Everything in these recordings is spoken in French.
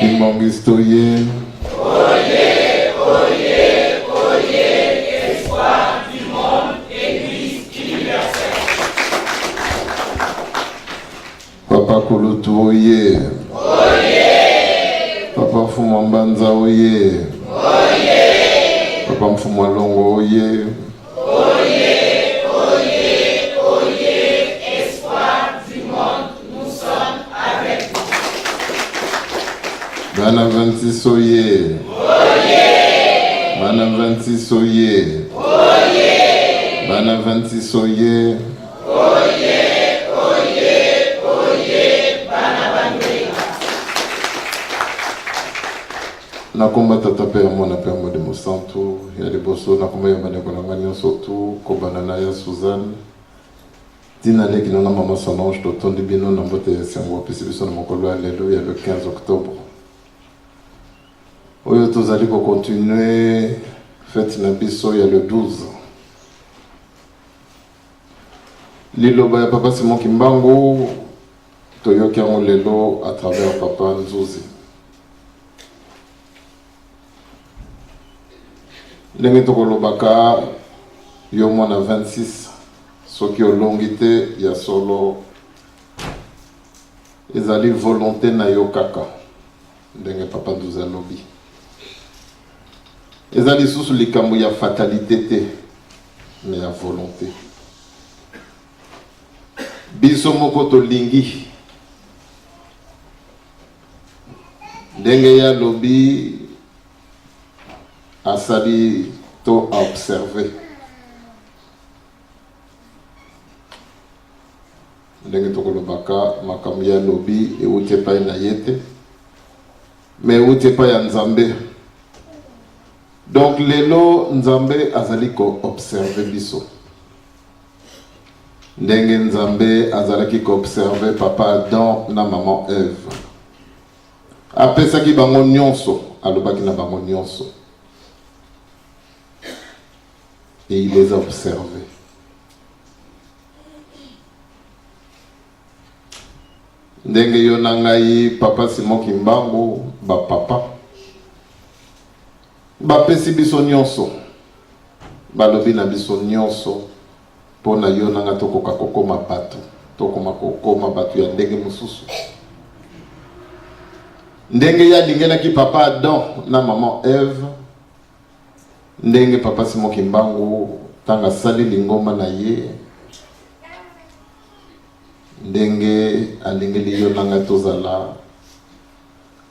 Imongistoye. Oyez, oyez, oyez, espoir du monde, Église universelle. Papa Kulutu oye. Oyez. Papa Fumambanza oye. Oyez. Papa Mfumalongo oye. Oyez, oyez, oyez, espoir du monde, nous sommes avec vous. Bana 26 oye. Oyez. Bana 26 oye. Oyez. Bana 26 oye. Oyez, oyez, oyez, bana bandega. Nakomba tata pe mwana pe mo de mosantu ya liboso nakomba ya bana kona ngani sotu ko banana ya Suzanne dina leki na mama Solange to tondi bino na mbote ya sango pesi biso na mokolo ya lelo ya le 15 octobre oyo tozali ko continuer fête na biso ya le 12 liloba ya papa Simon Kimbangu toyoki yango lelo à travers papa Nzuzi. Ndenge tokolobaka yo mwana 26 soki olongi te ya solo ezali volonté na yo kaka ndenge papa Nzuzi alobi ezali lisusu likambo ya fatalité te mais ya volonté biso moko tolingi ndenge ya lobi asali to a observer ndenge tokolobaka makambo ya lobi euti epai na ye te mais euti epai ya Nzambe. Donc lelo Nzambe azali ko observer biso ndenge Nzambe azalaki ko observer papa Adam na maman Ève apesaki bango nyonso alobaki na bango nyonso et il les a observés. Ndenge yo na ngai papa Simon Kimbangu ba papa bapesi biso nyonso balobi na biso nyonso mpona yo na nga tokoka kokoma bato tokoma kokoma bato ya ndenge mosusu ndenge ya lingelaki papa Adam na maman Ève ndenge papa Simon Kimbangu tanga sali lingoma na ye ndenge alingeli yo nanga tozala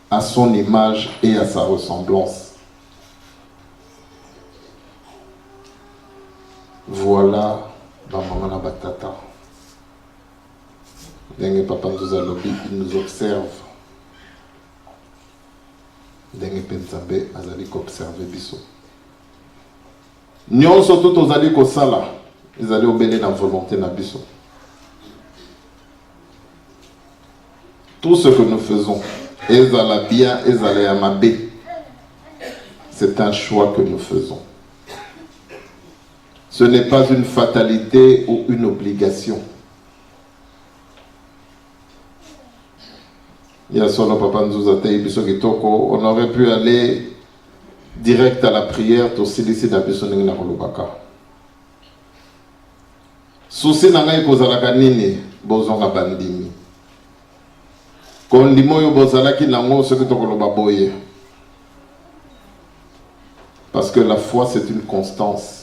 à son image et à sa ressemblance. Voilà ba maman na batata ndenge papa Nzuzi alobi il nous observe ndenge pe Nzambe azali ko observer biso nyonso tout tozali kosala ezali obele na volonté na biso. Tout ce que nous faisons ezala bien ezala ya mabe c'est un choix que nous faisons. Ce n'est pas une fatalité ou une obligation. Il y a solo papa Nzuzi te biso kitoko on aurait pu aller direct à la prière to silisi na biso ndenge na kolobaka susi na ngai kozalaka nini bozonga bandimi kondimo oyo bozalaki nango soki tokoloba boye parce que la foi c'est une constance.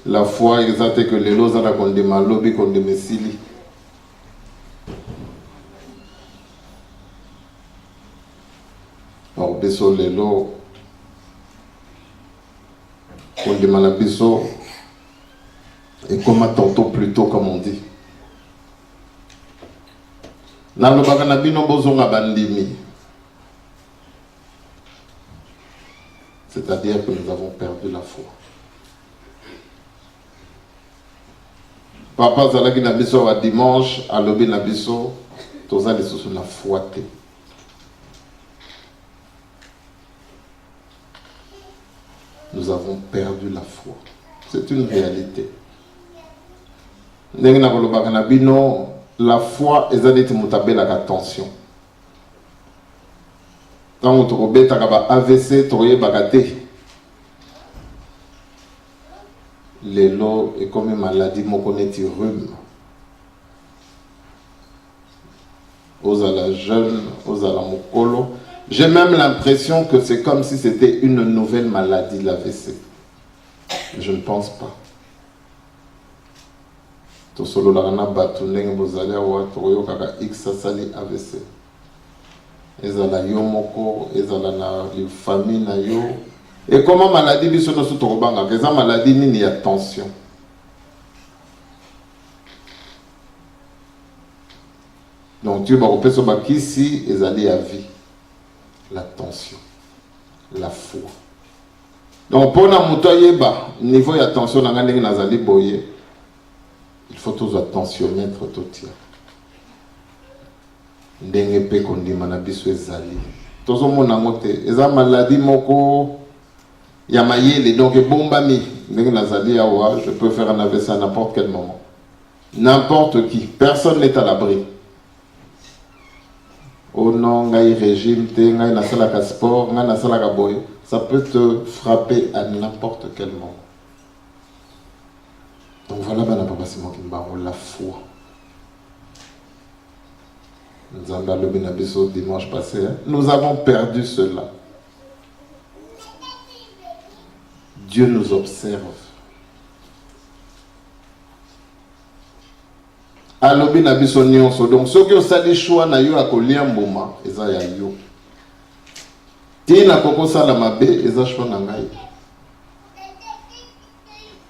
La foi exacte que lelo ozala kondima lobi kondima esili or biso lelo kondima na biso ekoma tantôt plus tôt comme on dit nalobaka na bino bozonga bandimi c'est-à-dire que nous avons perdu la foi. Papa zalaki na biso wa dimanche alobi na biso toza lisusu na foi te. Nous avons perdu la foi. C'est une réalité. Ndenge na kolobaka na bino la foi ezali te mutabela ka tension. Tant que tu as AVC, tu as bagaté. Les lots est comme une maladie, mon connaît rhume. Aux à la jeune, aux à la mokolo. J'ai même l'impression que c'est comme si c'était une nouvelle maladie, l'AVC. Je ne pense pas. Tout solo la rana batuneng bozali wa toyo kaka X sali AVC. Ezala yo moko, ezala na famille na yo. Et comment maladie biso no su tokobanga, eza maladie nini ya tension. Donc Dieu va repérer sur ici, ezali à vie. La tension, la foi. Donc pour na muto yeba niveau ya tension na ngandenge nazali boye. Il faut tous attentionnêtre tout tien. Ndenge pe kondima na biso ezali. Tozo mona ngote, eza maladie moko ya mayele donc bombami ndenge nazali awa, je peux faire un AVC à n'importe quel moment. N'importe qui, personne n'est à l'abri. Oh non, ngai régime te, ngai nasalaka sport, ngai nasalaka boye, ça peut te frapper à n'importe quel moment. Donc voilà, la foi. Dimanche passé, nous avons perdu cela. Dieu nous observe. Alobi na biso nyonso. Donc ceux qui ont sali choix na yo akolia mboma, eza ya yo. Tina koko sala mabe, eza choix na ngai.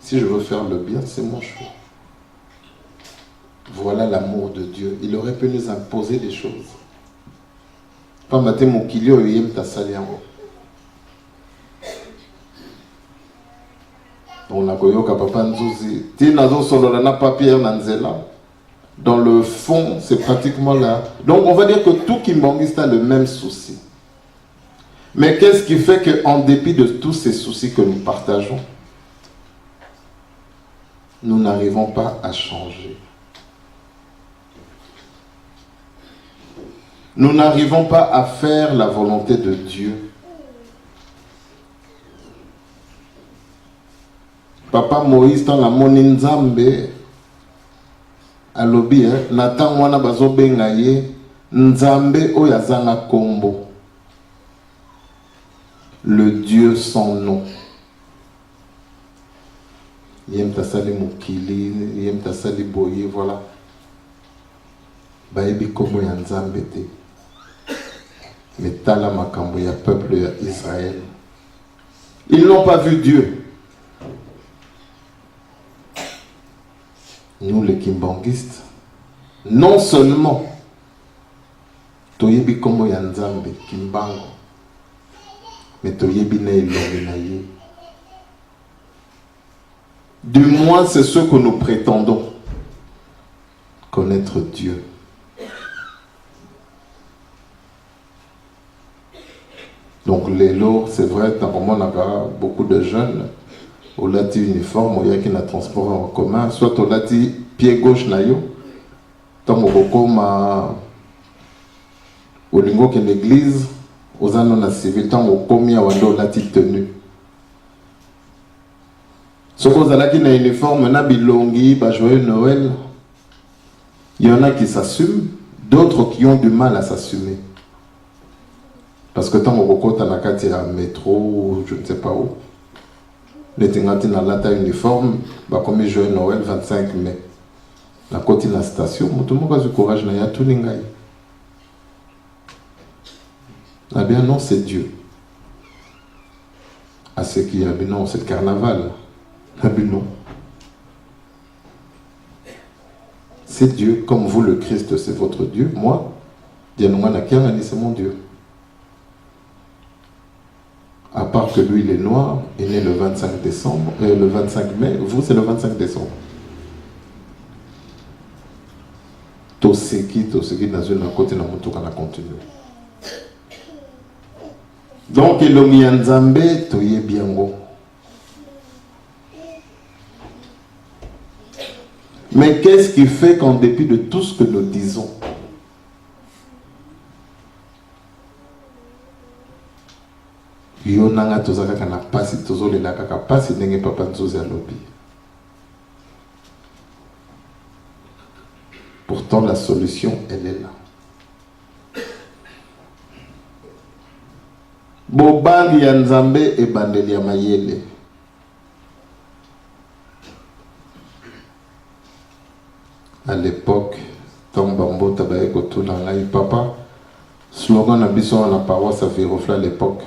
Si je veux faire le bien, c'est mon choix. Voilà l'amour de Dieu. Il aurait pu nous imposer des choses. Pas matin mon kilio yem ta saliango. On a koyoka papa nzuzi. Tina zo solo na papier nanzela. Dans le fond, c'est pratiquement là. Donc on va dire que tout Kimbangiste a le même souci. Mais qu'est-ce qui fait qu'en dépit de tous ces soucis que nous partageons, nous n'arrivons pas à changer. Nous n'arrivons pas à faire la volonté de Dieu. Papa Moïse, dans la Moninzambe, alobi, Nathan wana bazobenga ye, Nzambe oyazanga kombo. Le Dieu sans nom. Yem tasali mukili, yem tasali boye, voilà. Baebi komo ya Nzambe te. Mais tala makambo ya peuple ya Israël. Ils n'ont pas vu Dieu. Nous les Kimbangistes, non seulement toyebi komo ya Nzambe Kimbango, mais toyebi na elongi na ye. Du moins, c'est ce que nous prétendons, connaître Dieu. Donc les lots, c'est vrai, dans le moment, on a beaucoup de jeunes, au lati uniforme, il y a qui n'a transport en commun, soit au lati pied gauche na yo, tant au comme au lingo que l'église, aux anons civil, tant au commis à wando lati tenu. Ce qu'on a qui n'a uniforme, na bilongi, ba joyeux Noël, il y en a qui s'assument, d'autres qui ont du mal à s'assumer. Parce que tant au côté de la métro, je ne sais pas où, les tingati na lata uniforme, bah comme joyeux Noël 25 mai. La côté de la station, tout le monde a du courage na ya tout n'ingai. Ah bien non, c'est Dieu. À ce qui a bien non, c'est le carnaval. Ah bien non. C'est Dieu, comme vous le Christ, c'est votre Dieu. Moi, c'est mon Dieu. À part que lui, il est noir, il est né le 25 décembre, le 25 mai, vous, c'est le 25 décembre. Toseki, dans une côté, dans mon tour, on a continué. Donc, il a mis un Nzambe, toye biango. Mais qu'est-ce qui fait qu'en dépit de tout ce que nous disons, yo nanga tozaka kana pasi tozolela kaka pasi ndenge papa nzozi alobi. Pourtant la solution elle est là. Bobangi ya Nzambe e bandeli ya mayele. À l'époque, Tombambo tabaye kotuna ngai papa, slogan na biso na paroisse à Virofla à l'époque.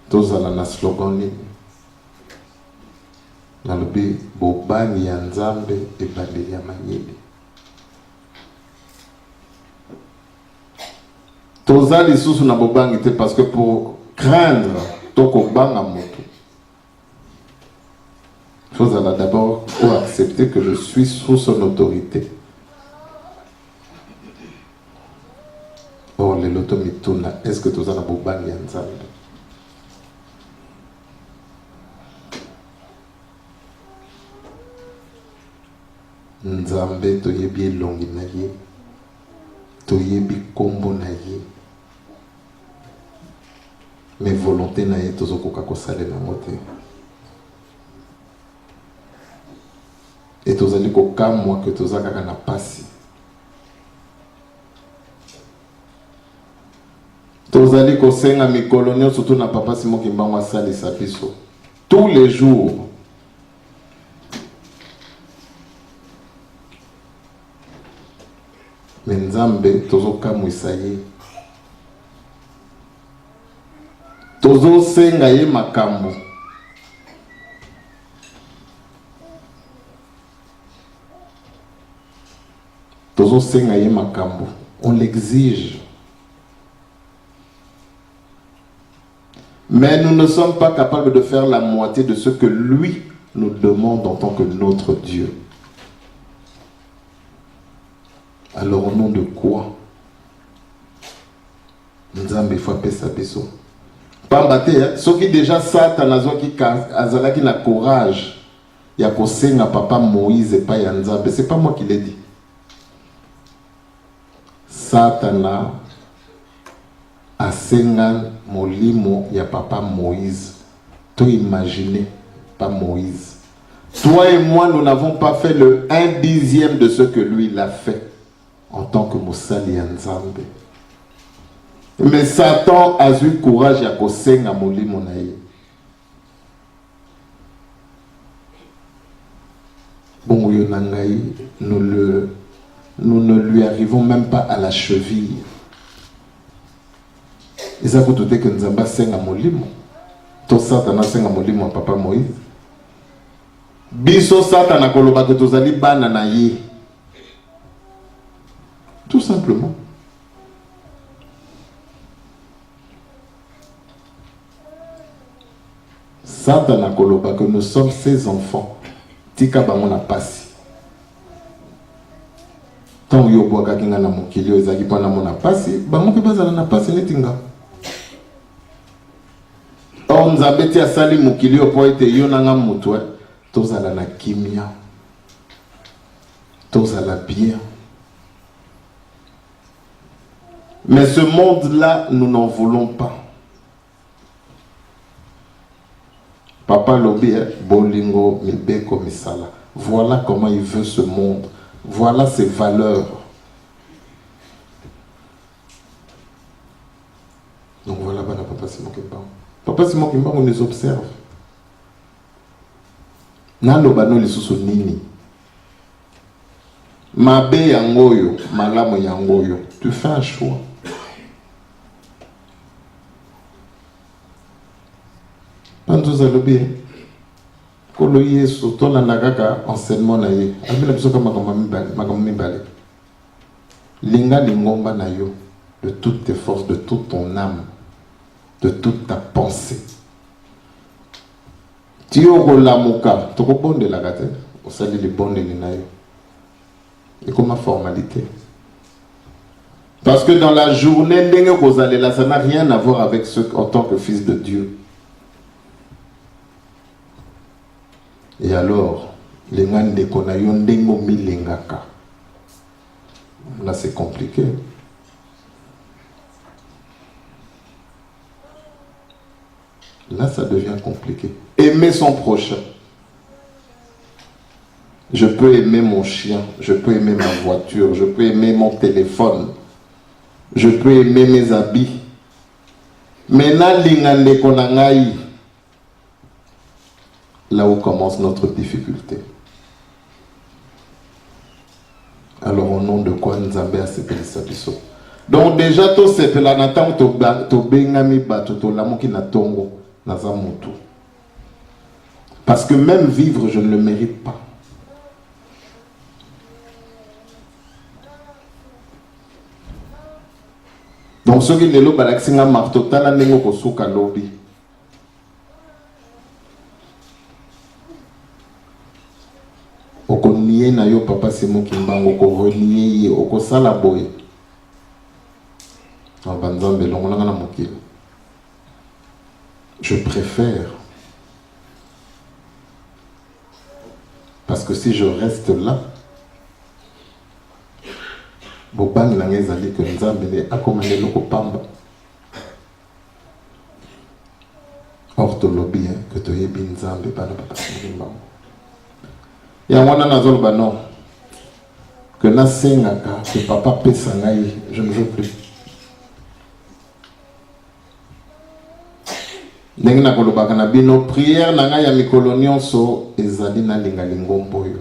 Tozala na slogan ni. Nalobi bobangi ya Nzambe e bandeli ya mayele. Tozali sous na bobangi te parce que pour craindre toko banga moto. Il faut d'abord accepter que je suis sous son autorité. Or les lotomituna, est-ce que tozala bobangi ya Nzambe? Nzambe toyebi elongi na ye, toyebi kombo na ye. Mais volonté na ye tozokoka kosalela mote. Et tozali kokamwa que tozakaka na pasi. Tozali kosenga mikolo nyonso surtout na papa Simon Kimbangu asalisa biso. Tous les jours. Mais Nzambe tozokamwisa ye. Tozo senga ye makambo. Tozo senga ye makambo. On l'exige. Mais nous ne sommes pas capables de faire la moitié de ce que lui nous demande en tant que notre Dieu. Alors au nom de quoi? Nzambe faut appeler ça beso. Pambate, ce qui déjà Satan azalaki na courage ya kosenga papa Moïse et pas Nzambe, c'est pas moi qui l'ai dit. Satana asenga molimo ya papa Moïse. Toi imaginez, pas Moïse. Toi et moi, nous n'avons pas fait le 1/10 de ce que lui il a fait en tant que Moussali Nzambe. Mais Satan a eu courage à kosenga molimo na ye. Bon, yonangai, nous ne lui arrivons même pas à la cheville. Et ça peut dire que Nzamba senga molimo. To Satan senga molimo papa Moïse. Biso Satan a koloba que tozali bana na ye. Tout simplement. Satan a koloba que nous sommes ses enfants. Tika bango na pasi. Tant yo boaka kinga na mokili ezaki pana mona pasi, bango pe bazala na pasi netinga. Or Nzambe ti asali mokili po ete yo nanga mutu, tozala na kimia. Tozala bien. Mais ce monde-là, nous n'en voulons pas. Papa Lobi, Bolingo, Mibeko, Misala. Voilà comment il veut ce monde. Voilà ses valeurs. Donc voilà, Papa Simon Kimbangu. Papa Simon Kimbangu nous observe. Nalo bano lisusu nini. Mabe yangoyo, malamu yangoyo. Tu fais un choix. Pantou Zalobi, Kolo Yesu, Tola Nagaka, enseignement na ye. Abila bisoka makamami bale. Linga lingomba na yo, de toutes tes forces, de toute ton âme, de toute ta pensée. Tioko lamuka, toko bonde la gate, au sali li bonde ni na yo. Et comme ma formalité. Parce que dans la journée, ça n'a rien à voir avec ce en tant que fils de Dieu. Et alors, les gens de Konayon dengo milengaka. Là, c'est compliqué. Là, ça devient compliqué. Aimer son prochain. Je peux aimer mon chien, je peux aimer ma voiture, je peux aimer mon téléphone, je peux aimer mes habits. Maintenant, là où commence notre difficulté. Alors, au nom de quoi nous avons accepté ça? Donc, déjà, tout c'est que la natan, to bengami bato, to lamoki na tongo, nazamutu. Parce que même vivre, je ne le mérite pas. Donc, ceux qui ne l'ont pas accès à marteau, tala nengo kosuka lobby. Oko nié na yo papa c'est moi qui m'bango ko renié oko sala boy. En banzambe longa na mokili. Je préfère. Parce que si je reste là, Bobang la ngezali que Nzambe ne akomane loko pamba. Orthologie que to yebi Nzambe bana papa simba. Ya wana nazolo banon que na sengaka que papa pesa ngai, je ne veux plus. Ndenge na kolobaka na bino prière na ngai ya mikolo nyonso ezali na lingali ngombo yo.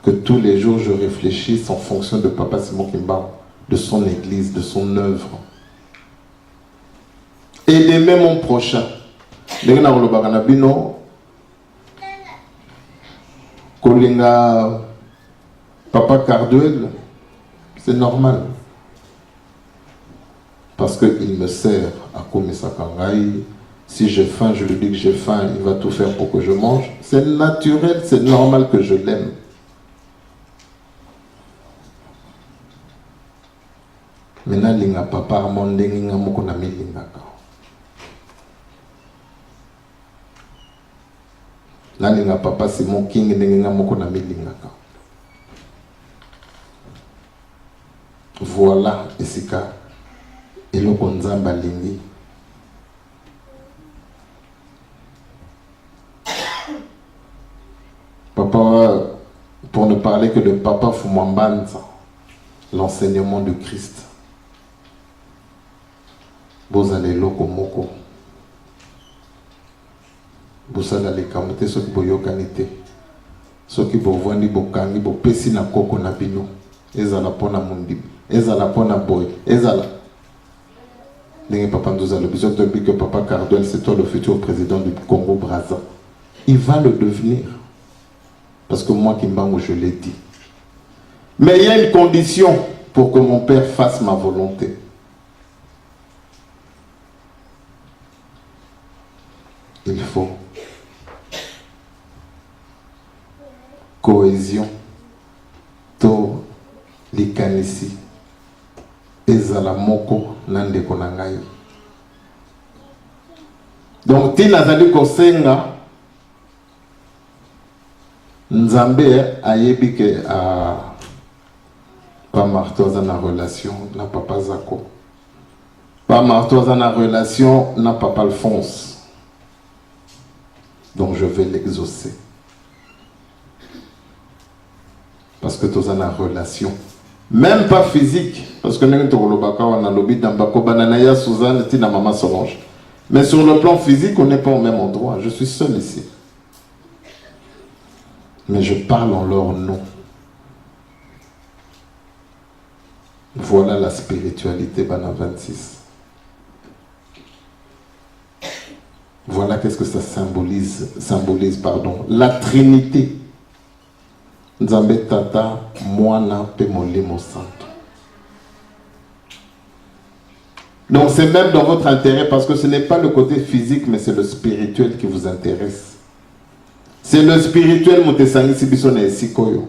Que tous les jours je réfléchisse en fonction de Papa Simon Kimba, de son église, de son œuvre. Et d'aimer mon prochain. Kolinga Papa Carduel, c'est normal. Parce qu'il me sert à Komisa Kangai. Si j'ai faim, je lui dis que j'ai faim, il va tout faire pour que je mange. C'est naturel, c'est normal que je l'aime. Maintenant, linga papa mon dengi nga moko na milingaka. La linga papa c'est mon king dengi nga moko na milingaka. Voilà esika eloko nzamba lingi. Papa, pour ne parler que de Papa Fumambanza, l'enseignement de Christ. Bozale loko moko. Bosala le kamote soki boyokanite. Soki bovandi bokangi bopesi na koko na bino. Ezala pona mundi. Ezala pona boy. Ezala. Ndenge papa ndoza le besoin de que Papa Carduel c'est toi le futur président du Congo Brazza. Il va le devenir. Parce que moi Kimbango je l'ai dit. Mais il y a une condition pour que mon père fasse ma volonté. Il faut cohésion, to likanisi, ezala moko nande konangai. Donc tina zali kosenga Nzambe ayebi ke a pas martoza na relation na papa Zako. Pas martoza na relation na papa Alphonse. Donc je vais l'exaucer. Parce que tu as une relation. Même pas physique. Parce que nous avons lobby dans Bako Bananaya, Suzanne, Tina Maman Solange. Mais sur le plan physique, on n'est pas au même endroit. Je suis seul ici. Mais je parle en leur nom. Voilà la spiritualité Bana 26. Voilà qu'est-ce que ça symbolise, pardon. La Trinité. Nzambe Tata, Mwana, Molimo Santo. Donc c'est même dans votre intérêt parce que ce n'est pas le côté physique mais c'est le spirituel qui vous intéresse. C'est le spirituel Motesangi Sibisone et Sikoyo.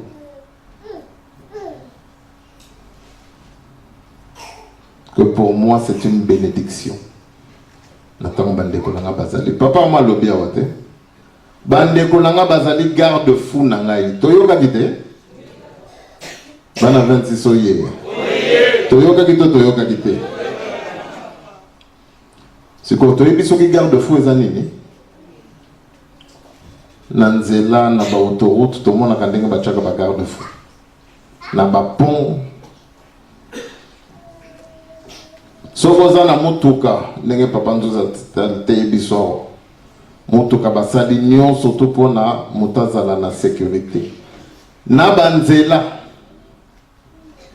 Que pour moi c'est une bénédiction. Nathan Bandeko Nanga Bazali. Papa m'a lobby à Wate. Bandeko Nanga Bazali garde-fou Nangaï. Toyoka Kite Bana 26 Oye. Toyoka Kite, Toyoka Kite. C'est quand tu es sur qui garde-fou les années. Nanzela na ba autoroute tout le monde a kandenge ba chaka ba garde-fou. Na ba pont. Sokoza na motuka ndenge papa nzoza te biso. Motuka basali nyon surtout pour na mutazala na sécurité. Na banzela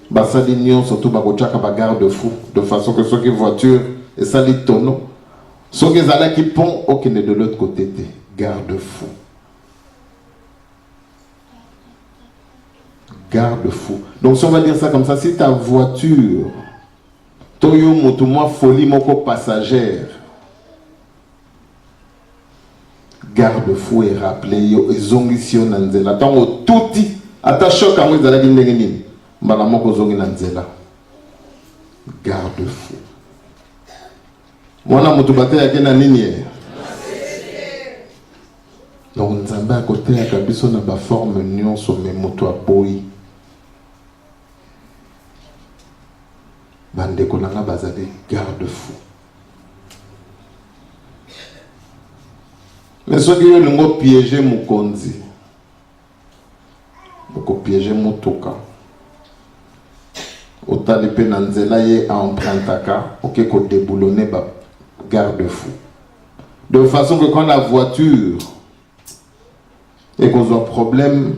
basali nyon surtout ba kochaka ba garde-fou de façon que ceux qui voiture et sali tonneau. Ceux qui zala qui pont aucun de l'autre côté te garde-fou. Garde-fou. Donc si on va dire ça comme ça, si ta voiture, toyo motouma folie moko passagère, garde-fou et rappelé yo ezongisio nanzela. Tango touti ata choc à moi zala kindenge nini. Mbala moko zongi nanzela. Garde-fou. Mwana mutubate yake na nini. Donc nzambe à côté ya kabiso na ba forme nyonso me moto aboyi. Bandeko nanga bazali garde-fou. Mais ceux qui ont piégé Mukonzi, beaucoup piégé Mutoka, autant de penanzela y empruntaka, ok, qu'on déboulonne ba garde-fou. De façon que quand la voiture et qu'on a un problème,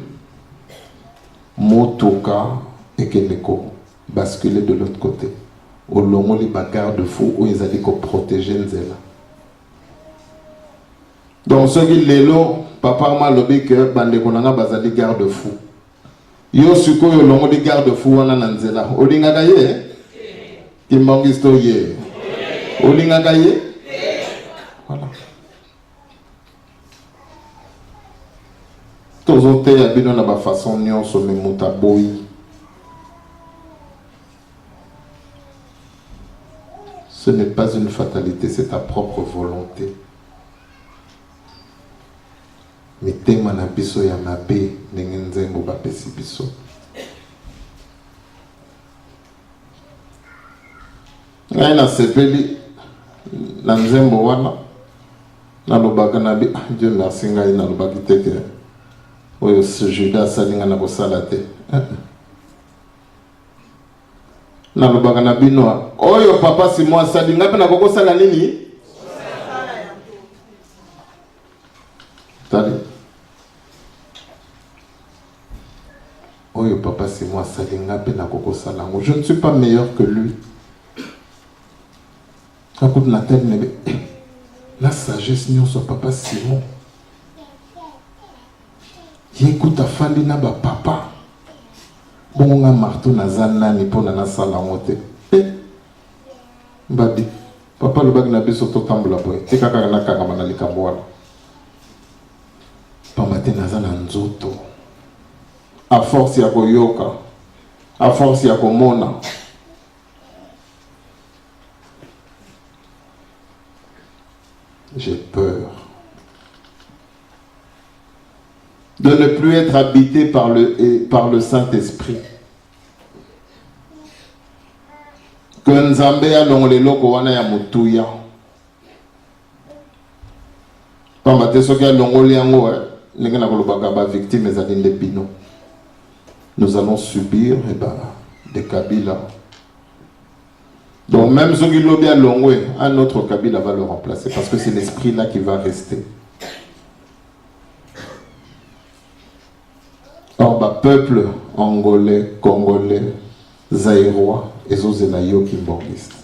Mutoka et que l'écho basculer de l'autre côté. Au long les garde-fou où ils allaient protéger Nzela. Donc ceux qui l'élo, papa m'a lobé que bande konanga bazali garde-fou. Yo suko yo longo de garde-fou wana Nzela. Olinga gaye? Kimbangisto ye. Olinga gaye? Voilà. Tous ont été habillés dans la façon nyon sur mes moutaboui. Ce n'est pas une fatalité, c'est ta propre volonté. Mitema na biso ya mabe ndenge nzembo bapesi biso. Ngai na sepeli na nzembo wana na lobaka na bi Dieu merci ngai na lobaki teke oyo ce Judas salinga na kosala te. Na lobaka na bino oyo papa si moi sali ngapi na koko sala nini tali oyo papa si moi sali ngapi na koko sala je ne suis pas meilleur que lui. Écoute na tête mais la sagesse n'y soit papa Simon écoute ta fali na ba papa. Bon, on a marteau na zanani pour na sala moté. Mbadi, papa le bag na biso to tambula boy. Tika kaka na kaka mana likamboala. Pamate na zana nzoto. A force ya koyoka, a force ya komona. J'ai peur de ne plus être habité par le Saint-Esprit. Que Nzambe a longolé loko wana ya mutuya. Pamba te soki a longolé yango ndenge na kolobaka ba victime ezali nde bino. Nous allons subir des Kabila. Donc même ceux qui l'ont bien longé, un autre Kabila va le remplacer parce que c'est l'esprit là qui va rester. Or, bah, peuple angolais, congolais, zaïrois, et zozelayo kimbongiste.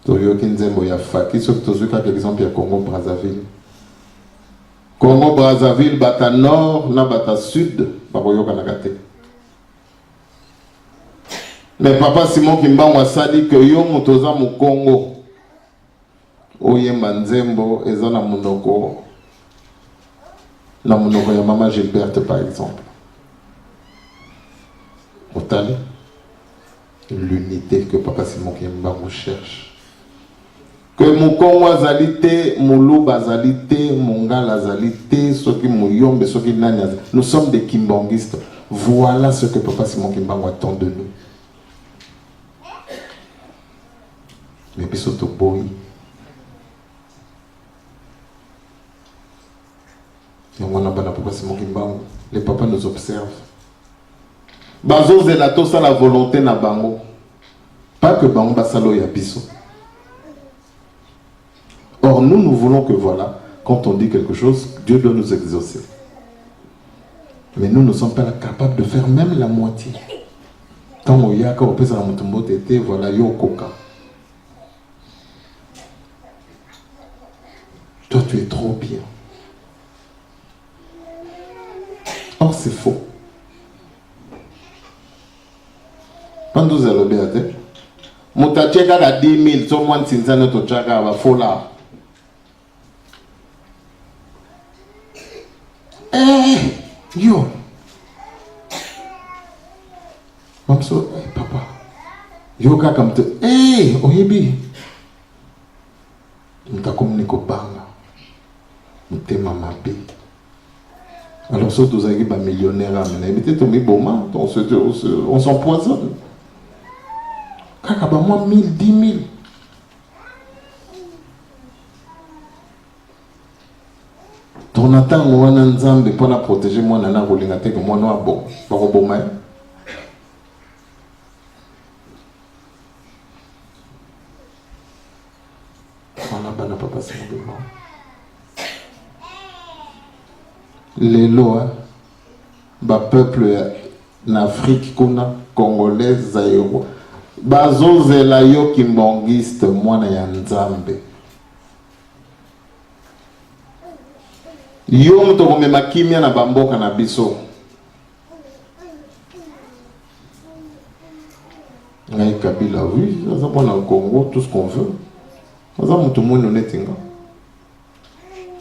Toyo kinzembo ya faki, sauf que tozo par exemple ya Congo Brazzaville. Congo Brazzaville, bata nord, na bata sud, baboyo kanakate. Mais papa Simon Kimbangu a dit que yo mutoza mu Congo. Oye Manzembo eza na munoko ya Maman Gilberte par exemple. Otali l'unité que papa Simon Kimbangu cherche. Que Mukongo azalité, Moulou bazalité, Mongala azalité, soki Mouyombe, soki Nanya. Nous sommes des kimbangistes. Voilà ce que Papa Simon Kimbangu attend de nous. Mais puis surtout, boy. Les papas nous observent. Bazo zelato ça la volonté na bango. Pas que bango basalo ya biso. Or nous voulons que voilà, quand on dit quelque chose, Dieu doit nous exaucer. Mais nous ne sommes pas capables de faire même la moitié. Quand on y a quand on peut s'en monter, voilà yo coca. Toi tu es trop bien. Or c'est faux. Quand vous allez bien, Moutacheka à 10 000, tout le monde s'installe notre chaka va faux là. Yo. Mamso, papa. Yo ka comme te. Oyebi. Mta communique au banga. Mte mama bé. Alors surtout vous avez un millionnaire à mener. Mais t'es on s'empoisonne. Kaka ba moi 1000, 10 000. Ton attend moi nzambe pour la protéger moi nana rolinga te que moi no bon. Pas bon mai. On a bana papa c'est bon. Les lois, ba peuple en Afrique, Congolais, Zaïro, bazo zela yo kimbongiste mwana ya nzambe. Yo mtoko mema kimia na bamboka na biso. Ngai Kabila, oui, ça bon au Congo, tout ce qu'on veut. Ça mutu mwana netinga.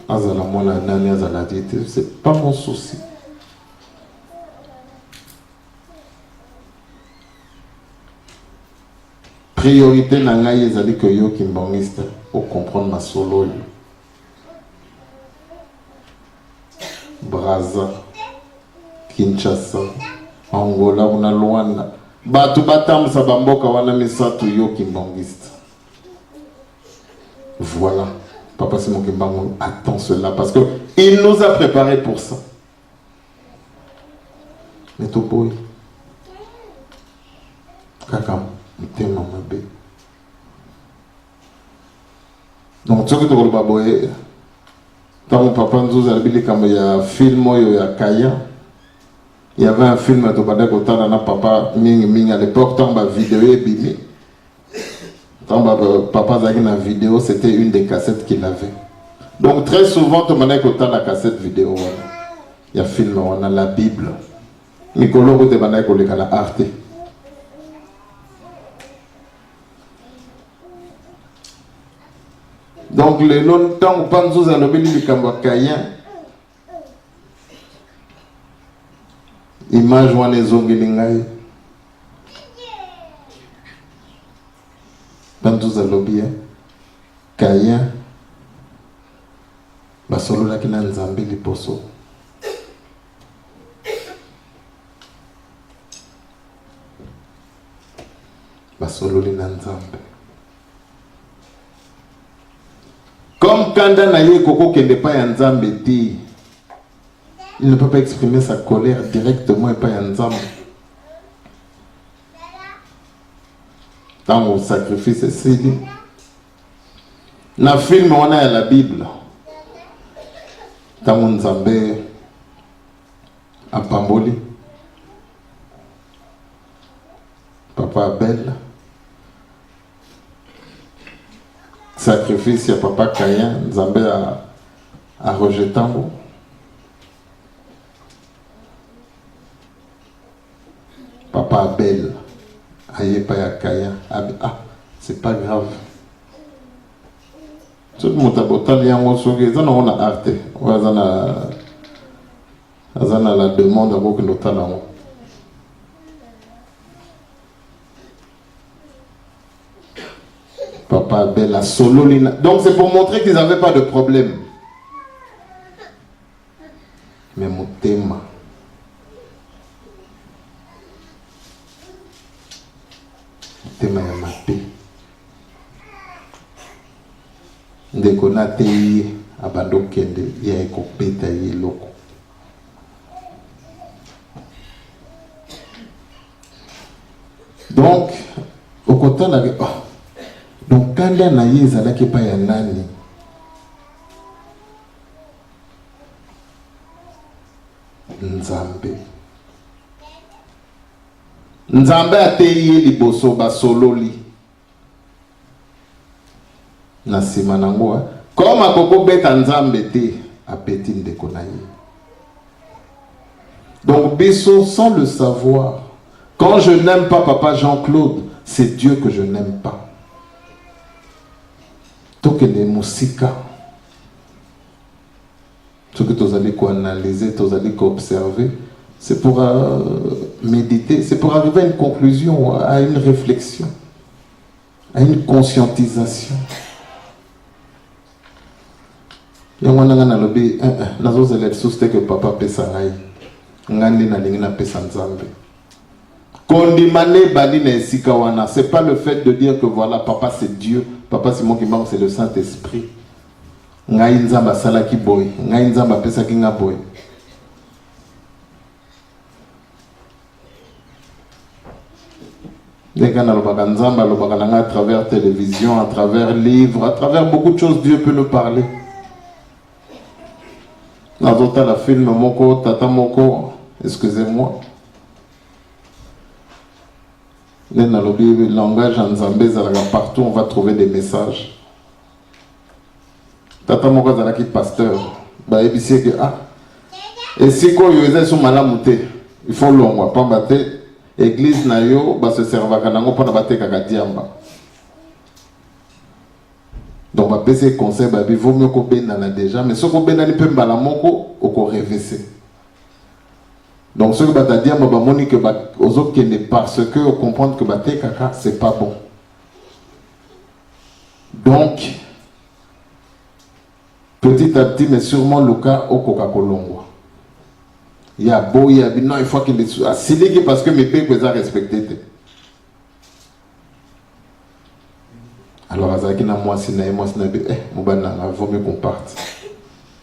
Azala mwana nani azala dite, c'est pas mon souci. Priorité na ngai ezali que yo kimbongiste pour comprendre ma solo. Brazza, Kinshasa, Angola, una Luanda. Batu batam sa bamboka wana misatu yo kimbongiste. Voilà. Papa Simon Kimbangu attend cela parce qu'il nous a préparés pour ça. Mais tout boy. Kakam, il maman bé. Donc, tu sais que tu as boy. Quand mon papa nous a dit qu'il y a un film, il y a Kaya. Il y avait un film à Tobadek au temps de papa Ming à l'époque, tant que vidéo est bimé. Papa Zagi dans la vidéo, c'était une des cassettes qu'il avait. Donc très souvent, tu m'as dit que la cassette vidéo, il y a un film, on a la Bible. Mikolo, tu m'as dit que la Arte. Donc le longtemps, on pense à l'obéli du Kayen. Image, on est zongilingai. Bantu za lobby Kaya basolo la kina nzambe liposo basolo lina nzambe comme kanda na ye koko kende pa ya nzambe ti il ne peut pas exprimer sa colère directement et pas ya nzambe. Dans mon sacrifice, c'est dit. Dans le film, on a la Bible. Dans mon Zambé, à Pamboli, Papa Abel, sacrifice à Papa Kayen, Zambé à Roger Tambo. Papa Abel. Aïe, pas Kaya. Ah, c'est pas grave. Ce que mon tabotal y a un souci, ça on a arte. On a la demande à beaucoup de talents. Papa Bella Sololina. Donc c'est pour montrer qu'ils n'avaient pas de problème. Mais mon thème. motema ya mabe. Ndeko na te ye abando kende ya ekopeta ye loko. Donc au côté là, donc quand on a eu ça là qui pas ya nani. Nzambe. Nzambe ateye liboso basololi. Na sima nango comme akoko beta nzambe te apeti ndeko na ye. Donc biso sans le savoir, quand je n'aime pas papa Jean-Claude, c'est Dieu que je n'aime pas. Tokende musika. Ce que tu allez analyser, tu allez observer, c'est pour méditer, c'est pour arriver à une conclusion, à une réflexion, à une conscientisation. Il y a un lobby, nazo zele souste que papa pesa ngai, ngandi na lingi na pesa nzambe. Kondimane bali na esika wana, c'est pas le fait de dire que voilà papa c'est Dieu, papa c'est moi qui manque, c'est le Saint-Esprit. Ngai nzamba sala ki boy, ngai nzamba pesa ki nga boy. Dès qu'on a le bagan nzamba, le bagan à travers télévision, à travers livres, à travers beaucoup de choses, Dieu peut nous parler. Dans d'autres la film moko, tata moko, excusez-moi. Dans le langage en Zambé, partout on va trouver des messages. Tata moko zalaki pasteur ba ebisi que ah et si ko yo eza so malamu te il faut longwa pamba te église na yo ba se servaka nango pona bateka kadiamba. Donc ba pese conseil ba bi vaut mieux ko benda déjà mais soko benda ni pemba la moko oko révesser. Donc ce que ba diamba ba moni que ba ozo kende parce que on comprendre que ba te kaka c'est pas bon. Donc petit à petit, mais sûrement le cas au Coca-Cola. Il y a beau, il y a non, il faut qu'il est à Siligi parce que mes pays peuvent respecter. Alors, Azaki na moi, si na moi, si na vaut mieux qu'on parte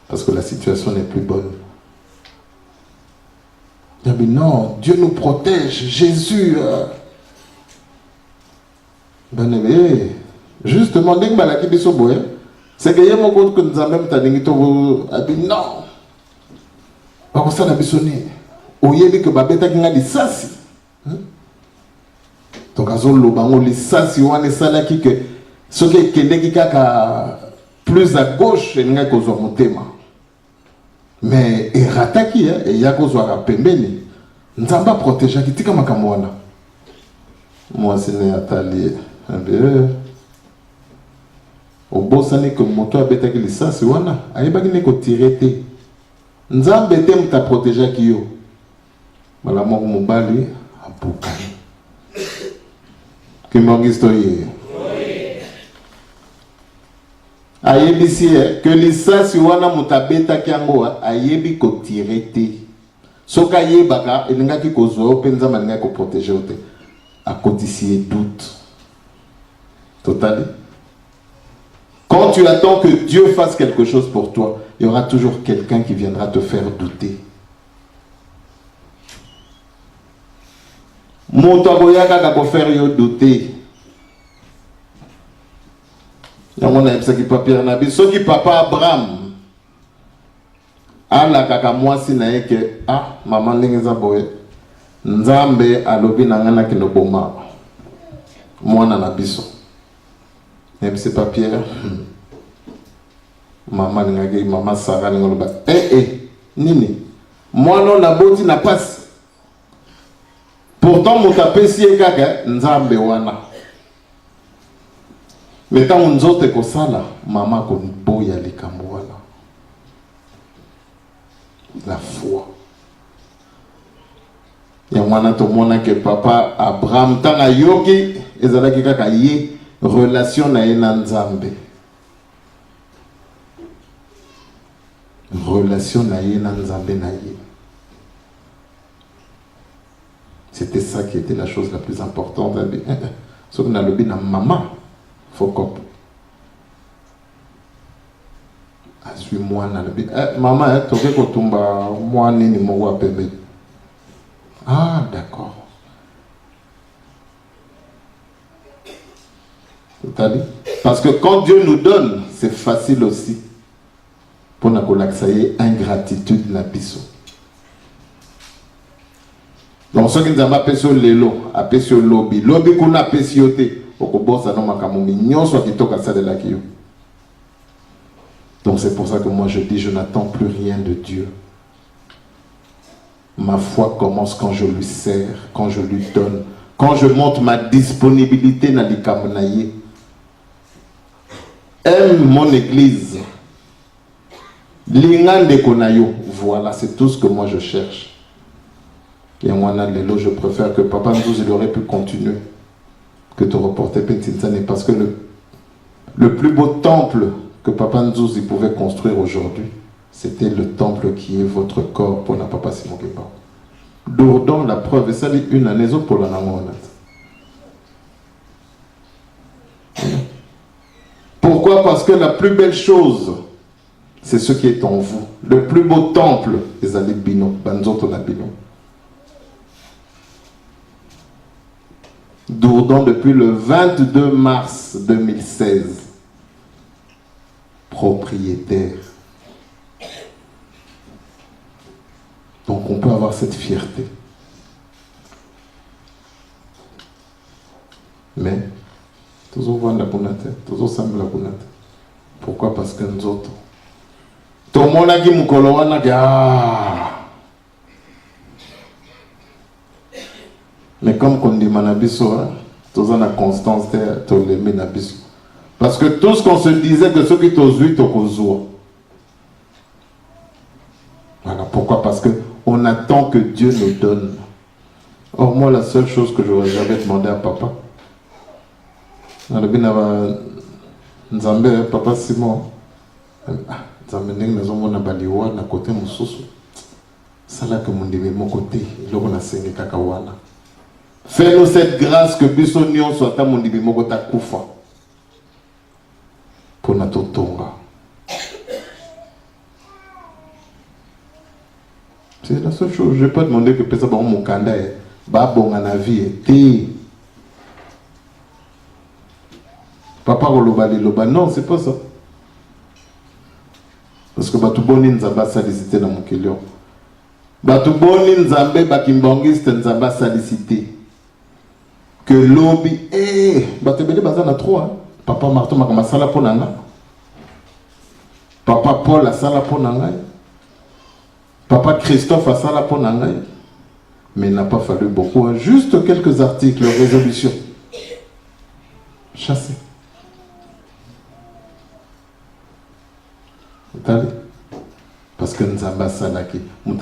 parce que la situation n'est plus bonne. Il y a non, Dieu nous protège, Jésus. Justement, dès que malaki biso boye. C'est que yemo ko que nous avons tandingi to abi non. Ba ko sana bisoni. Oyebi que babeta kinga lisasi. Donc azolo bango lisasi wane sala ki que ce que kendeki kaka plus à gauche nga ko zo motema. Mais erataki e ya ko zo pembeni. Nzamba protéger kitika makambo wana. Moi c'est né atali. Au bosani que moto abetaki lisasi wana ayebaki ne ko tirer te nzambe te muta protéger ki yo bala moko mobali apukani que mongisto ye ayebisi que lisasi wana muta betaki yango ayebi ko tirer te soka yebaka elingaki ko zo pe nzambe ngaki ko protéger te akotisi doute totally. Quand tu attends que Dieu fasse quelque chose pour toi, il y aura toujours quelqu'un qui viendra te faire douter. Montaboyaka ka ko faire yo douter. Yango na epsa ki papier na bi soki papa Abraham ala kaka mwasi na yeke ah mama ndenge za boye nzambe alobi na ngana kinoboma mwana na biso. Même c'est pas Pierre. Maman n'engage maman Sarah n'engage pas. Nini. Moi non la boti n'a pas. Pourtant mon tapé si ekaga nzambe wana. Mais tant on zote ko sala maman ko boya likambo wana. La foi. Ya mwana to mona que papa Abraham tanga yoki ezalaki kaka ye relation na ena nzambe. Relation na ena nzambe na ye. C'était ça qui était la chose la plus importante. Ce qu'on a le bien maman, faut qu'on suis-moi dans le bien. Maman, tu veux que tu moi ni moi permet. Ah, d'accord. Parce que quand Dieu nous donne, c'est facile aussi pour nous relaxer ingratitude na biso. Donc ceux qui nous ont appelé sur l'élo, appelé sur lobby, lobby qu'on a appelé sur yoté, au kobo ça non makamoumi, nyon soit qui toka ça de la kiyo. Donc c'est pour ça que moi je dis, je n'attends plus rien de Dieu. Ma foi commence quand je lui sers, quand je lui donne, quand je montre ma disponibilité dans les kamonaye. Aime mon église. Lingande konayo. Voilà, c'est tout ce que moi je cherche. Et moi, je préfère que Papa Nzouz il aurait pu continuer que de reporter Petinsane parce que le plus beau temple que Papa Nzouz il pouvait construire aujourd'hui, c'était le temple qui est votre corps pour la Papa Simon Kemba. Dourdon, la preuve, et ça dit une année pour la Namonat. Pourquoi? Parce que la plus belle chose, c'est ce qui est en vous. Le plus beau temple, les allées bino, banzoto na bino. Dourdon depuis le 22 mars 2016, propriétaire. Donc on peut avoir cette fierté. Mais toujours voir la bonate, toujours semble la bonate. Pourquoi? Parce que nous autres, tout le monde a dit mais comme on dit Manabiso, tous en a constance, tous les Manabiso. Parce que tout ce qu'on se disait que ceux qui t'ont vu, t'ont. Voilà pourquoi? Parce que on attend que Dieu nous donne. Or, moi, la seule chose que j'aurais jamais demandé à papa, Nzambe, papa Simon, Nzambe n'est pas mon baliwa na côté mususu. Ça là que mon début mon côté, il a na sengi kakawana. Fais-nous cette grâce que Bissonion soit à mon début mon côté koufa pour notre tonga. C'est la seule chose. Je ne vais pas demander que personne soit mon candidat. Bon à la vie. Papa Loba. Non, c'est pas ça. Parce que Batu Boni Nzamba salicité dans mon kélio. Batu Boni Nzambe Bakimbangiste Nzamba salicité. Que lobby. Batu Beli Bazana 3. Papa Martin Makama Sala Ponanga. Papa Paul a Sala Ponanga. Papa Christophe a ça là pour Nangaï. Mais il n'a pas fallu beaucoup. Hein. Juste quelques articles, résolutions. Chassé. Parce que nous avons ça là qui. Non,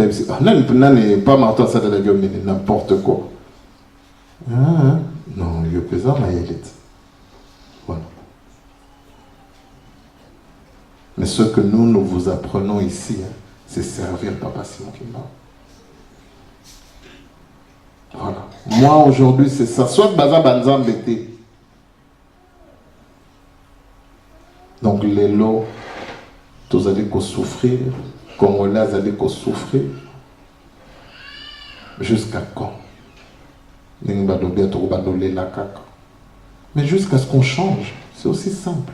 pas marteau ça de la gueule, n'importe quoi. Non, il y a plus ça, mais il est. Voilà. Mais ce que nous vous apprenons ici, hein, c'est servir Papa Simon Kimba. Voilà. Moi aujourd'hui c'est ça. Soit Baza Banza Mbete. Donc les lots, tous allez souffrir. Congolais allez souffrir. Jusqu'à quand? Mais jusqu'à ce qu'on change. C'est aussi simple.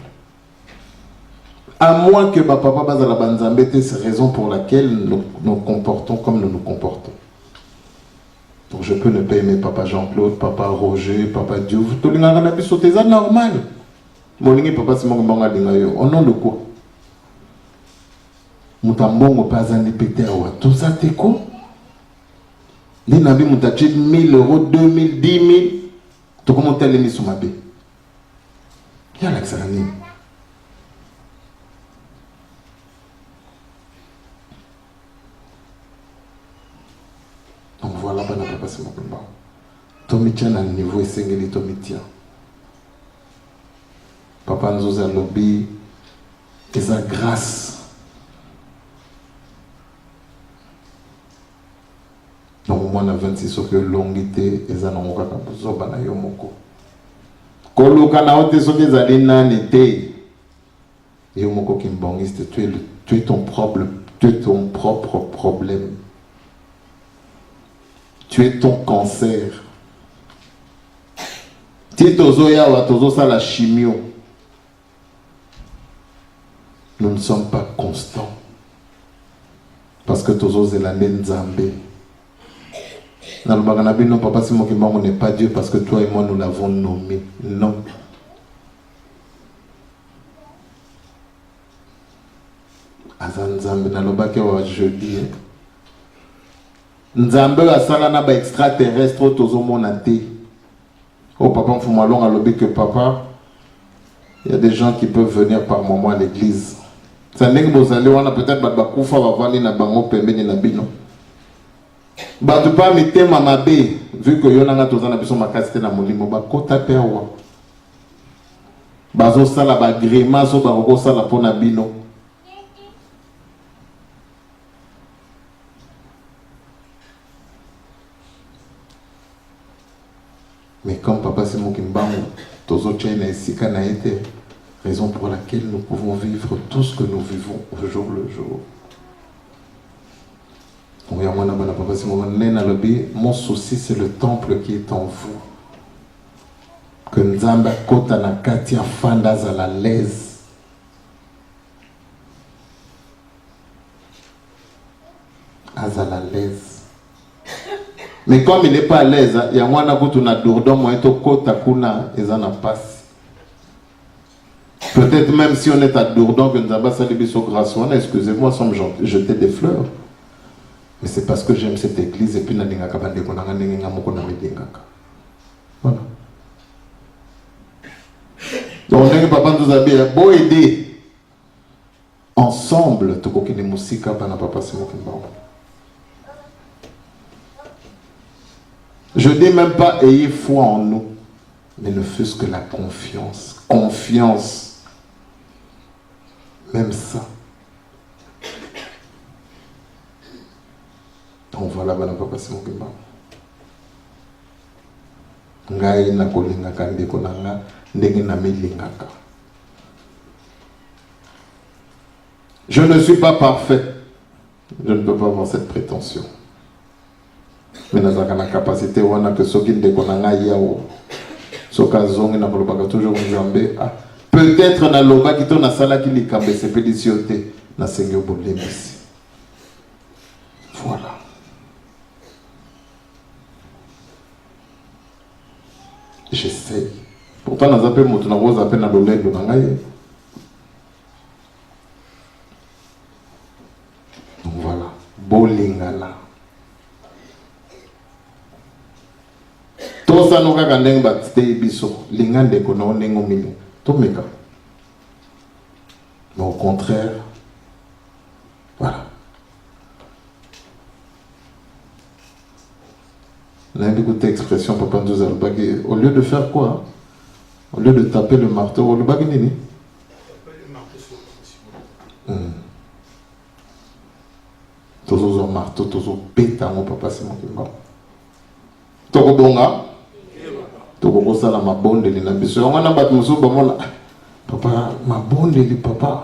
À moins que ma papa base à la Banzambete, c'est raison pour laquelle nous nous comportons comme nous nous comportons. Donc je peux ne pas aimer papa Jean-Claude, papa Roger, papa Diouf. Tout le monde a pu sauter, c'est normal. Mon papa Simon Mbanga Dingayo. Au nom de quoi? Moutambongo pas un péter. Tout ça t'es quoi? Les nabis moutaché 1000 euros, 2000, 10 000. Tu commences à les sur ma baie. Il y a l'accéléré. Donc voilà, pas n'a pas passé mon combat. Tommy tient à niveau et singeli Tommy tient. Papa nous a lobby et sa grâce. Donc moi, on a 26 ans que l'ongité et ça n'a pas besoin de yomoko. Koluka na ote soki ezali nani te. Yo moko kimbongiste, tu es ton propre problème. Tu es ton cancer. Ti tozo ya wa tozo sa la chimio. Nous ne sommes pas constants. Parce que tozo zelande nzambe. Dans le baganabi, non, papa, si mon kimbango n'est pas Dieu parce que toi et moi nous l'avons nommé. Non. Azan nzambe na lobake wa jeudi. Nzambe asala na ba extraterrestre tozo monate. Oh papa, mfuma longa lobi que papa, il y a des gens qui peuvent venir par moment à l'église. Ça n'est que vous allez on a peut-être bakufa va vali na bango pembeni na bino. Ba tu pas mité mamabe vu que yona nga tozana biso makasite na molimo ba kota pewa. Bazo sala ba grimace ba ko sala pona bino. Mais comme papa c'est mon kimbango, tozo tchena esika na été, raison pour laquelle nous pouvons vivre tout ce que nous vivons au jour le jour. Mon souci c'est le temple qui est en vous. Que Nzamba kota na katia fandas à la l'aise. À la l'aise. Mais comme il n'est pas à l'aise, il y a un peu de dourdon, moi, peut-être même si on est à Dourdon, que nous avons salué sur grâce, excusez-moi, sans me jeter des fleurs. Mais c'est parce que j'aime cette église et puis voilà. Donc, papa nous a dit, beau aider. Ensemble, tout ce qui est musique, papa, c'est moi qui me parle. Je ne dis même pas ayez foi en nous, mais ne fût-ce que la confiance. Confiance. Même ça. Donc voilà, on va passer mon gimba. Ngai na kolingaka ndeko nanga ndenge na melingaka. Je ne suis pas parfait. Je ne peux pas avoir cette prétention. Mais nous avons la capacité que ce qui est toujours peut-être na loba qui na sala qui li kambe c'est pédicioté na seigneur bolemisi. Voilà. J'essaie. Pourtant nous appelons moto na rose appelle na lolendo na ngai. Donc voilà, bolingala. Tout ça nous a gagné batté biso lingande kono nengo mini to meka. Mais au contraire, voilà. Là, écoutez l'expression papa nous a le au lieu de faire quoi? Au lieu de taper le marteau, le baguette nini? Toujours un marteau, toujours péta mon papa c'est mon kimba. Toko bonga. Toko sala mabondeli na biso ngana bat muso bamona papa mabondeli papa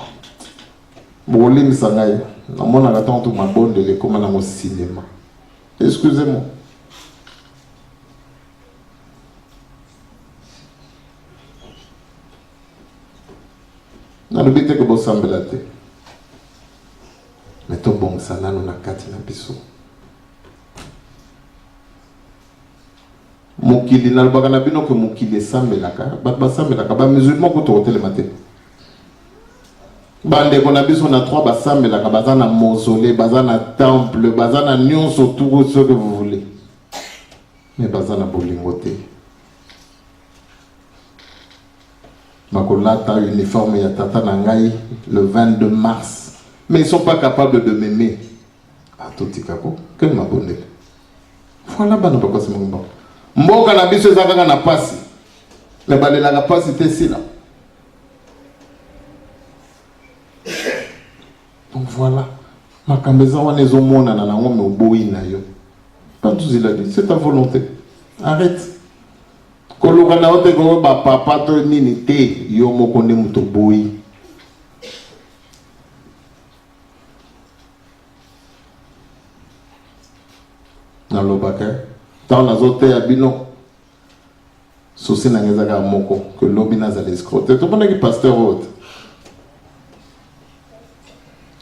boli misangai namona ka tanto mabondeli comme na mo cinéma. Excusez-moi. Na lobite ko bosambela te. Mais to bon sana no na kati na biso. Mokili na lobaka na bino ke mokili sambelaka ba sambelaka ba musulman ko to le matin bande ko na biso na 3 ba sambelaka bazana mausolée bazana temple bazana nyonso tout ce que vous voulez mais bazana bolingote makolata uniforme ya tata na ngai le 22 mars mais ils sont pas capables de m'aimer à tout tikako que ma bonne voilà bana papa c'est mon bon. Mboka na biso ezaka na pasi. Le balela na pasi te sila. Donc voilà. Makambeza wana ezomona na nango me oboyi na yo. Pas tout il a dit, c'est ta volonté. Arrête. Koluka na ote ko ba papa to nini te yo moko nde muto boyi. Na lobaka tant nazote ya bino souci na ngezaka moko que lobi na za l'escroquer. To pona ki pasteur hôte.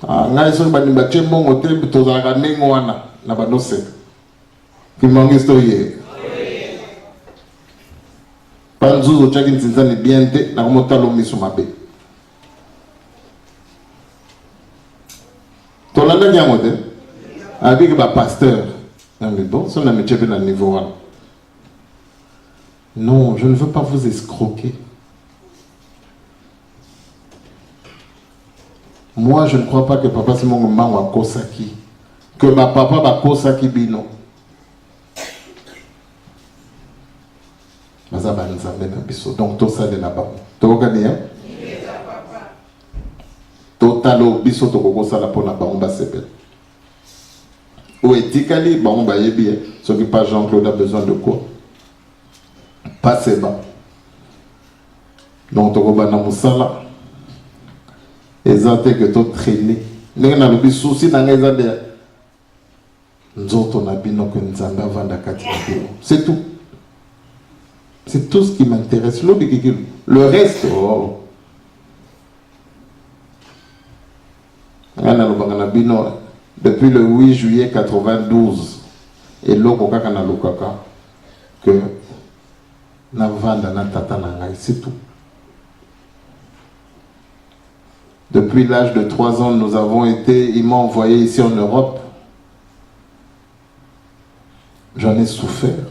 Ah ngai so ba ni ba chembo ngote to za ka nengo wana na ba no se. Ki mangisto ye. Panzuzo chaki ntinzani biente na komotalo misu mabe. To landa nyamote. Avec ba pasteur. Non mais bon, ça on a mis à niveau 1. Non, je ne veux pas vous escroquer. Moi, je ne crois pas que papa c'est mon maman wa kosaki. Que ma papa va kosaki bino. Mazaba nzambe na biso. Donc tout ça de là-bas. To gagné hein? Totalo biso to kokosa la pona ba on ba sepel. Ou éthiquement, bon, bah, il bien. Ce qui pas Jean-Claude a besoin de quoi? Pas c'est bas. Donc, tu vas dans Moussala. Exactement que tu traînes. Nous avons le souci dans les années. Nous avons un bino que nous avons vendu. C'est tout. C'est tout ce qui m'intéresse. Le reste, oh. Nous avons un bino. Depuis le 8 juillet 92, et l'eau que na vanda na tata na ngai, c'est tout. Depuis l'âge de 3 ans, nous avons été, ils m'ont envoyé ici en Europe. J'en ai souffert.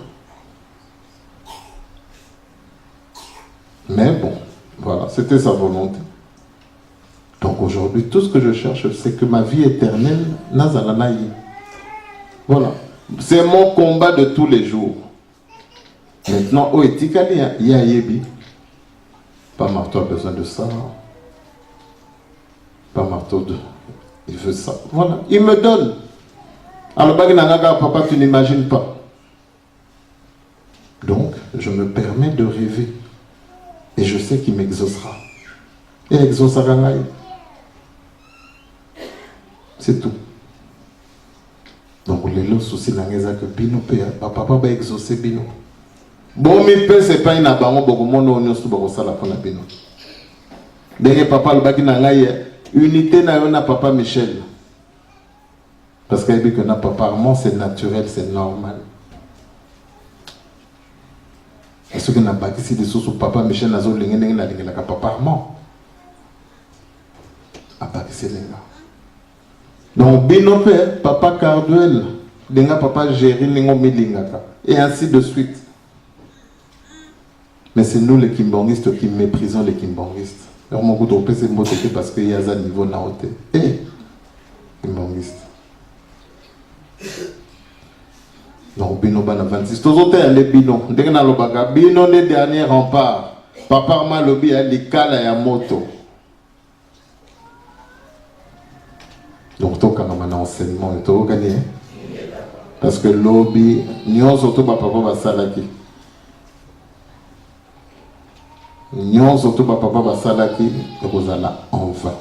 Mais bon, voilà, c'était sa volonté. Donc aujourd'hui, tout ce que je cherche, c'est que ma vie éternelle, Nazalanaï. Voilà. C'est mon combat de tous les jours. Maintenant, au Etikali, il y a Yebi. Pas marteau a besoin de ça. Pas marteau de... Il veut ça. Voilà. Il me donne. Alors, papa, tu n'imagines pas. Donc, je me permets de rêver. Et je sais qu'il m'exaucera. Et exaucera. C'est tout. Donc, les soucis que Bino papa va exaucer Bino. Bon, mais c'est pas une abandon, beaucoup de monde est beaucoup ça la pour la Bino. Derrière papa, le baki n'a unité n'a papa Michel. Parce qu'il dit que n'a papa Armand, c'est naturel, c'est normal. Est-ce que n'a pas ici des sous papa Michel n'a pas l'ingé papa Armand? À part ici les gars. Donc, Bino père, papa Carduel, lenga papa Géry, lengo milingaka, et ainsi de suite. Mais c'est nous les kimbongistes qui méprisons les kimbongistes. Alors, mon coup de c'est parce qu'il y a un niveau naoté. Eh, kimbongiste. Donc, Bino bana 26. Tous autres, les Bino. Dès qu'on a le baga, Bino les derniers remparts. Papa Arma lobby a l'ikala ya moto. Donc, tu as un enseignement et tu as gagné. Parce que lobby, nous sommes papa va salaki. Nous sommes papa va salaki et vous allez en vain.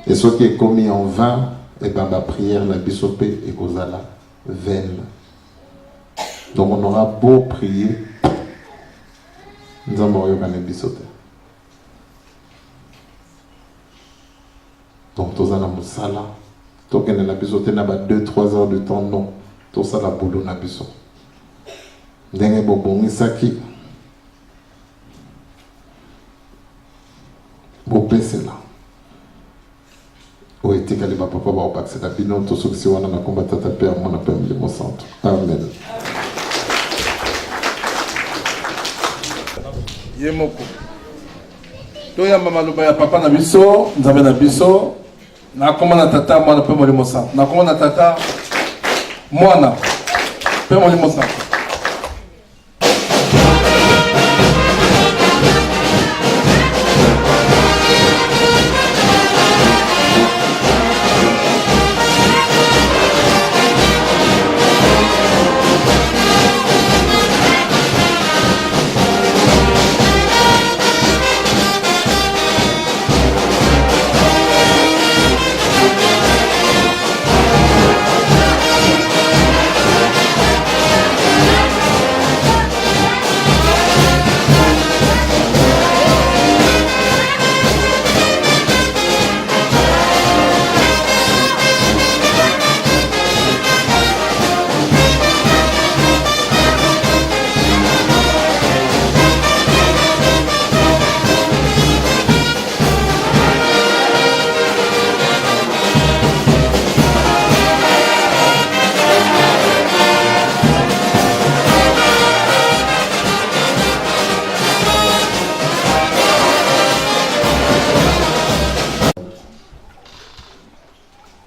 Et ce qui est commis en vain, et bien la prière, la bisopée et vous allez vaine. Donc, on aura beau prier, nous allons gagner bisopée. Donc, tout ça, na musala. Donc, on a besoin de 2-3 heures de temps, non. Tout ça, la boulot, on a besoin. Dengue bobongi saki. Bopé, c'est là. Où était qu'elle va papa, va au bac, c'est la binon, tout ce que c'est, on a combattu ta père, mon appel, le mon centre. Amen. Yemoko. Toya mama lobaya papa na biso, nzambe na biso. Na komona tata mwana pe molimo sa. Na komona tata mwana pe molimo sa.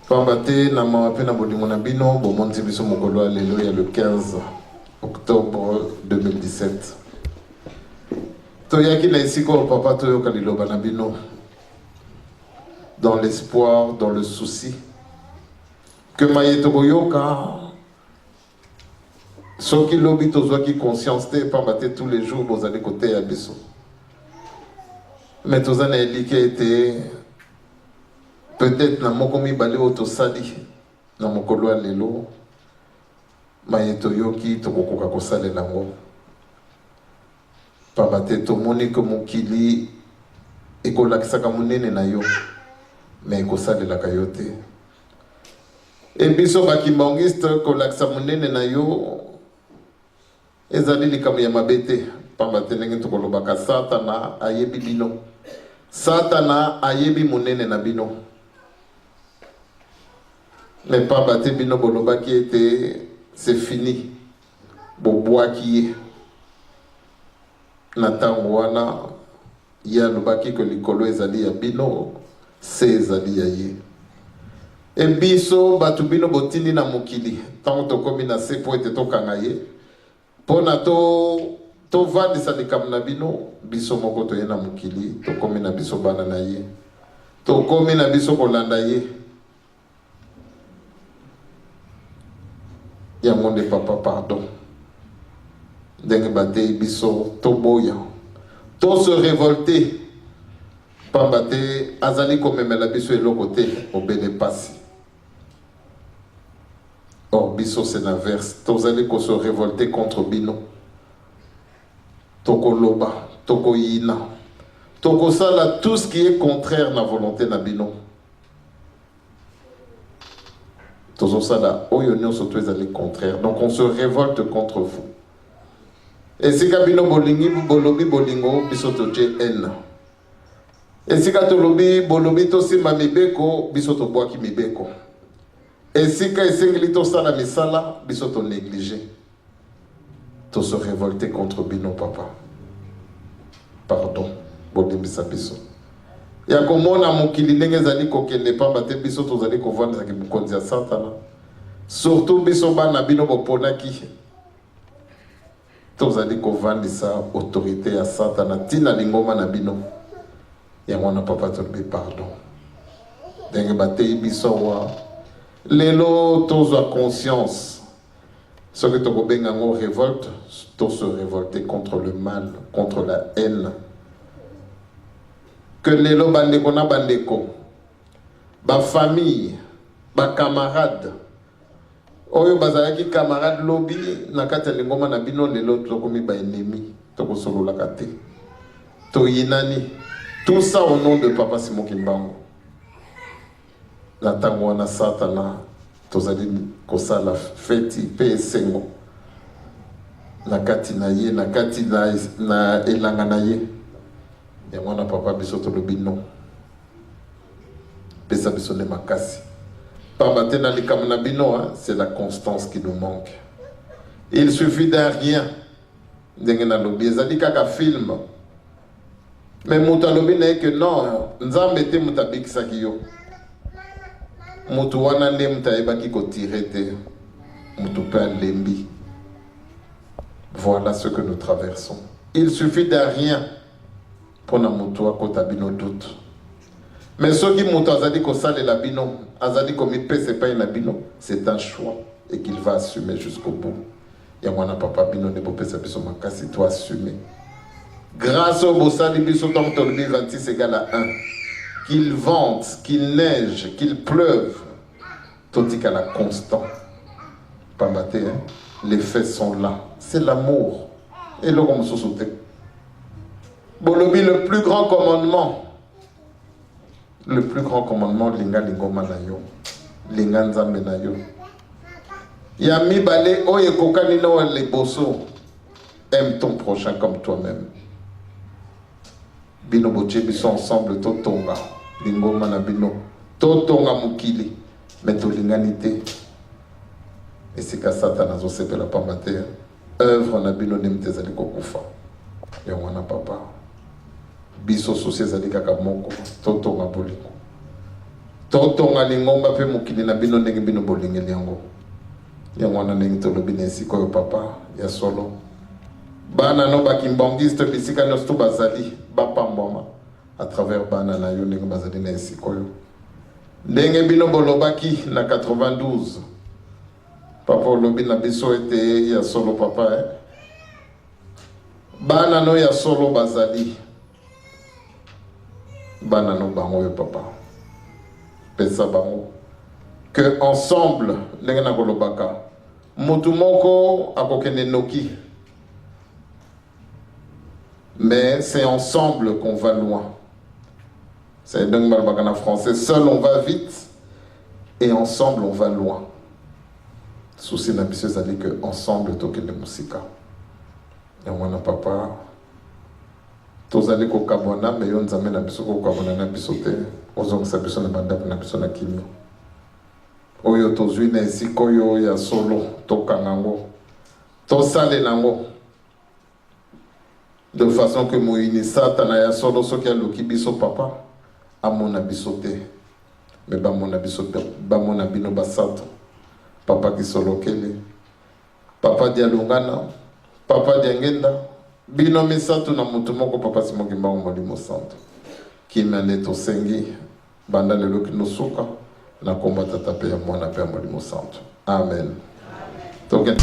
Pambate na mawape na bolingo na bino bomonzi biso mokolo ya lelo ya le 15 octobre 2017. Toyaki na esiko papa toyoka liloba na bino dans l'espoir, dans le souci que mayeto koyoka soki lobi tozwaki conscience te pambate tous les jours bozali côté ya biso. Mais tozana elike ete peut-être na moko mibale otosali na mokolo ya lelo mayeto yoki tokokoka kosalela ngo. Pambate tomoni ke mokili ekolakisaka monene na yo mais ekosalelaka yo te. E biso bakimbangiste kolakisa monene na yo ezali likambo ya mabe te. Pambate ndenge tokolobaka Satana ayebi bino. Satana ayebi monene na bino. Mais pambate bino bolobaki ete c'est fini. Boboaki ye. Na ntango wana ye alobaki ke likolo ezali ya bino se ezali ya ye. E biso batu bino botindi na mokili ntango tokomi na se po ete tokanga ye mpona tovandisa likambo na bino biso moko toye na mokili tokomi na biso bana na ye tokomi na biso kolanda ye. Yango nde papa pardon ndenge batei biso toboya to se révolter pambate azali komemela biso eloko te obele pasi. Or biso c'est l'inverse, tozali ko se révolter contre bino toko loba toko yina toko sala tout ce qui est contraire na volonté na bino. Tozo sala oyo nyonso to ezali contraire, donc on se révolte contre vous. Et si kabino bolingi bolobi bolingo biso toje haine. Et si katolobi bolobi to simba mibeko biso to boaki mibeko. Et si ka esengeli to sala misala biso to négliger. To se révolter contre bino papa. Pardon, bolimbisa biso. Ya komona mokili ndenge ezali kokende pamba te biso tozali kovanda ki bokonzi ya Satana. Surtout biso bana bino boponaki. Tozali kovandisa autorité ya Satana tina lingoma na bino. Ya mwana papa tobi pardon. Ndenge batei biso wa lelo tozwa conscience. Ce que tokobenga ngo révolte, to se révolter contre le mal, contre la haine. Que lelo bandeko na bandeko, ba famille, ba camarade, oyo bazalaki camarade lobby na kati ya lingoma na bino lelo tokomi ba ennemi, tokosolola kate. To yinani, tout ça au nom de Papa Simon Kimbangu. Na tango wana Satana tozali kosala feti pe esengo na kati na ye na kati na elanga na ye. Ya mwana papa biso tolobi non. Pesa biso ne makasi. Pambate na likambo na bino, c'est la constance qui nous manque. Il suffit d'un rien. Ndenge na lobi ezali kaka film. Mais mutu alobi na que non, nzambe te mutabikisaki yo. Mutu wana nde mutayebaki kotire te. Mutu pe alembi. Voilà ce que nous traversons. Il suffit d'un rien. Pour na mutu akota bino doute. Mais ce qui mutu azali kosale la bino, azali komi pese pa na bino, c'est un choix et qu'il va assumer jusqu'au bout. Ya mwana papa bino ne pesa biso makasi to assumer. Grâce au bossali biso tant que 26 égale à 1. Qu'il vente, qu'il neige, qu'il pleuve, tandis qu'à la constant. Pas maté, hein? Les faits sont là. C'est l'amour. Et l'homme comme sous-sauté. Bolobi, le plus grand commandement. Le plus grand commandement, linga lingoma na yo. Linga nzambe na yo. Yami balé oye kokani no les bosso. Aime ton prochain comme toi-même. Bino boche biso ensemble totonga. Lingoma na bino. Totonga mukili. Mais to linganité. Et c'est que Satan zo sepela pambate. Œuvre na bino nemtezali kokufa. Ya mwana papa. Biso société zali kaka moko. Totonga boliko. totonga lingomba pe mokili na bino ndenge bino bolingeli yango. Yango wana ndenge tolobi na esika oyo papa ya solo. Bana no bakimbangiste bisika nyonso bazali bapambwama à travers bana na yo ndenge bazali na esika oyo. Ndenge bino bolobaki na 92 papa olobi na biso ete ya solo papa bana no ya solo bazali bana no bango yo papa pesa bango que ensemble ndenge na kolobaka mutu moko akokende noki, mais c'est ensemble qu'on va loin. C'est donc en français, seul on va vite et ensemble on va loin. Souci na biso ezali que ensemble tokende musika. Et moi na papa tozali ko kabona mais yo nzambe na biso ko kabona na biso te. Ozongisa biso na bandako na biso na kimio. Oyo tozwi na esika oyo ya solo tokangango. Tosale nango. De façon que moyini satana ya solo soki aloki biso papa amona biso te. Mais bamona biso bamona bino basato. Papa qui solokele, papa dialungana, papa diangenda, bino misato na mutu moko papa simogimba molimo santo. Kimane to sengi, banda lelo kinosuka, na kombata tape ya mwana pe molimo santo. Amen. Amen.